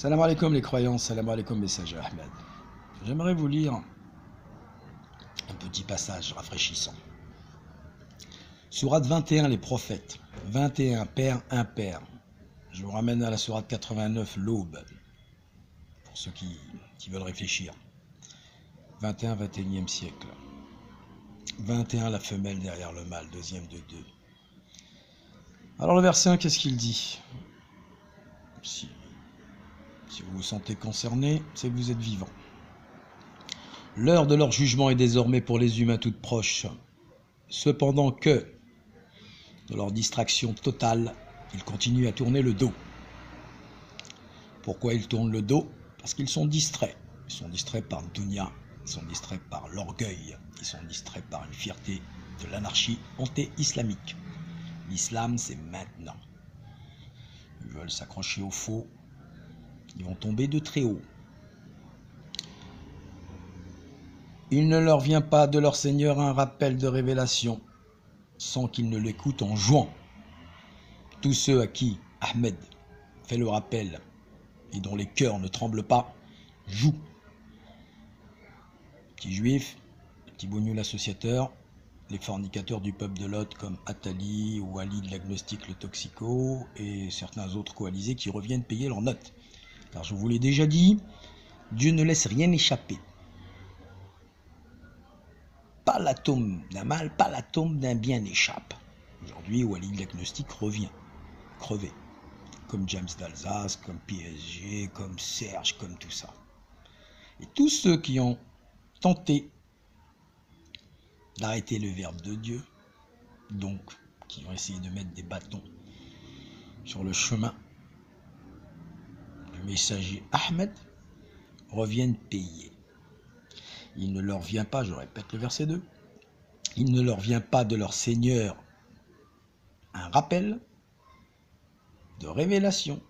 Salam alaikum les croyants, salam alaikum messager Ahmed. J'aimerais vous lire un petit passage rafraîchissant. Sourate 21, les prophètes. 21, père, impair. Je vous ramène à la sourate 89, l'aube, pour ceux qui veulent réfléchir. 21, 21e siècle. 21, la femelle derrière le mâle, deuxième de deux. Alors le verset 1, qu'est-ce qu'il dit ? Si vous vous sentez concerné, c'est que vous êtes vivant. L'heure de leur jugement est désormais pour les humains toute proche. Cependant que, de leur distraction totale, ils continuent à tourner le dos. Pourquoi ils tournent le dos ? Parce qu'ils sont distraits. Ils sont distraits par le dunya, ils sont distraits par l'orgueil, ils sont distraits par une fierté de l'anarchie anté-islamique. L'islam, c'est maintenant. Ils veulent s'accrocher au faux. Ils vont tomber de très haut. Il ne leur vient pas de leur Seigneur un rappel de révélation sans qu'ils ne l'écoutent en jouant. Tous ceux à qui Ahmed fait le rappel et dont les cœurs ne tremblent pas, jouent. Petits juifs, les petits bougnous l'associateur, les fornicateurs du peuple de Lot comme Attali ou Ali de l'agnostique le toxico et certains autres coalisés qui reviennent payer leurs notes. Car je vous l'ai déjà dit, Dieu ne laisse rien échapper. Pas l'atome d'un mal, pas l'atome d'un bien n'échappe. Aujourd'hui, Walid l'agnostique revient, crevé. Comme James d'Alsace, comme PSG, comme Serge, comme tout ça. Et tous ceux qui ont tenté d'arrêter le verbe de Dieu, donc qui ont essayé de mettre des bâtons sur le chemin du messager Ahmed, reviennent payer. Il ne leur vient pas, je répète le verset 2, il ne leur vient pas de leur Seigneur un rappel de révélation,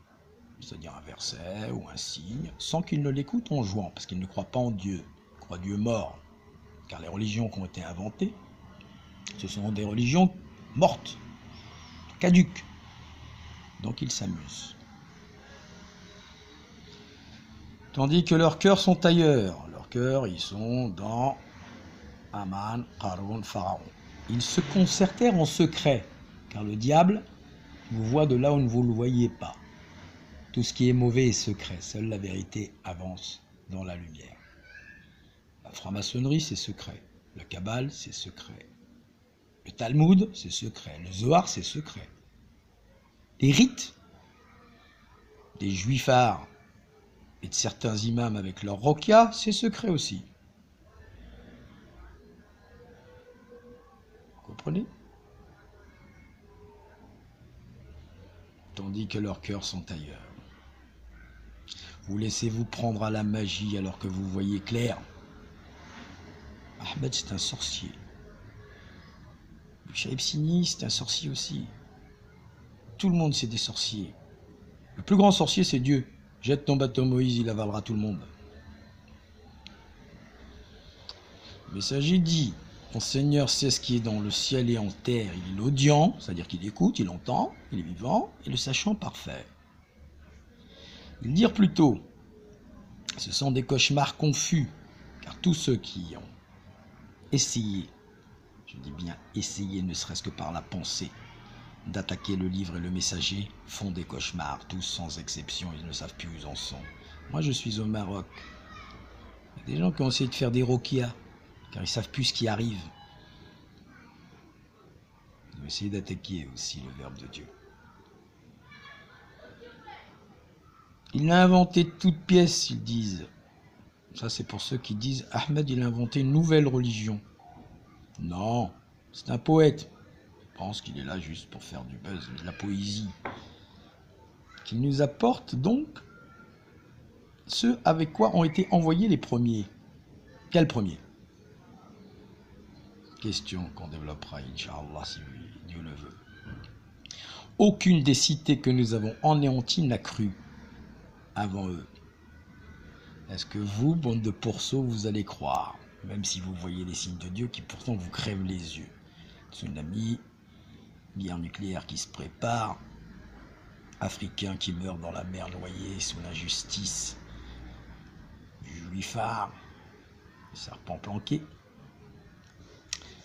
c'est-à-dire un verset ou un signe, sans qu'ils ne l'écoutent en jouant, parce qu'ils ne croient pas en Dieu, ils croient Dieu mort, car les religions qui ont été inventées, ce sont des religions mortes, caduques, donc ils s'amusent. Tandis que leurs cœurs sont ailleurs, leurs cœurs, ils sont dans Aman, Qarun, Pharaon. Ils se concertèrent en secret, car le diable vous voit de là où vous ne le voyez pas. Tout ce qui est mauvais est secret, seule la vérité avance dans la lumière. La franc-maçonnerie, c'est secret. Le Kabbale, c'est secret. Le Talmud, c'est secret. Le Zohar, c'est secret. Les rites des juifards et de certains imams avec leur rokia, c'est secret aussi. Vous comprenez ? Tandis que leurs cœurs sont ailleurs. Vous laissez-vous prendre à la magie alors que vous voyez clair. Ahmed, c'est un sorcier. Shaib Sini, c'est un sorcier aussi. Tout le monde, c'est des sorciers. Le plus grand sorcier, c'est Dieu. Jette ton bateau Moïse, il avalera tout le monde. Le messager dit, ton Seigneur sait ce qui est dans le ciel et en terre. Il est l'audient, c'est-à-dire qu'il écoute, il entend, il est vivant, et le sachant parfait. Ils dirent plutôt, ce sont des cauchemars confus, car tous ceux qui ont essayé, je dis bien essayé, ne serait-ce que par la pensée, d'attaquer le livre et le messager, font des cauchemars, tous sans exception, ils ne savent plus où ils en sont. Moi je suis au Maroc, il y a des gens qui ont essayé de faire des roquias, car ils ne savent plus ce qui arrive. Ils ont essayé d'attaquer aussi le verbe de Dieu. Il a inventé toute pièce, ils disent. Ça c'est pour ceux qui disent Ahmed il a inventé une nouvelle religion. Non, c'est un poète. Je pense qu'il est là juste pour faire du buzz, de la poésie. Qu'il nous apporte donc ce avec quoi ont été envoyés les premiers. Quel premier ? Question qu'on développera, Inch'Allah, si Dieu le veut. Aucune des cités que nous avons anéanties n'a cru avant eux. Est-ce que vous, bande de pourceaux, vous allez croire, même si vous voyez les signes de Dieu qui pourtant vous crèvent les yeux ? Tsunami, guerre nucléaire qui se prépare, africain qui meurt dans la mer noyée sous l'injustice du juifard, le serpent planqué.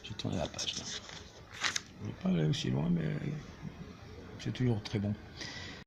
J'ai tourné la page là. Je ne vais pas aller aussi loin, mais c'est toujours très bon.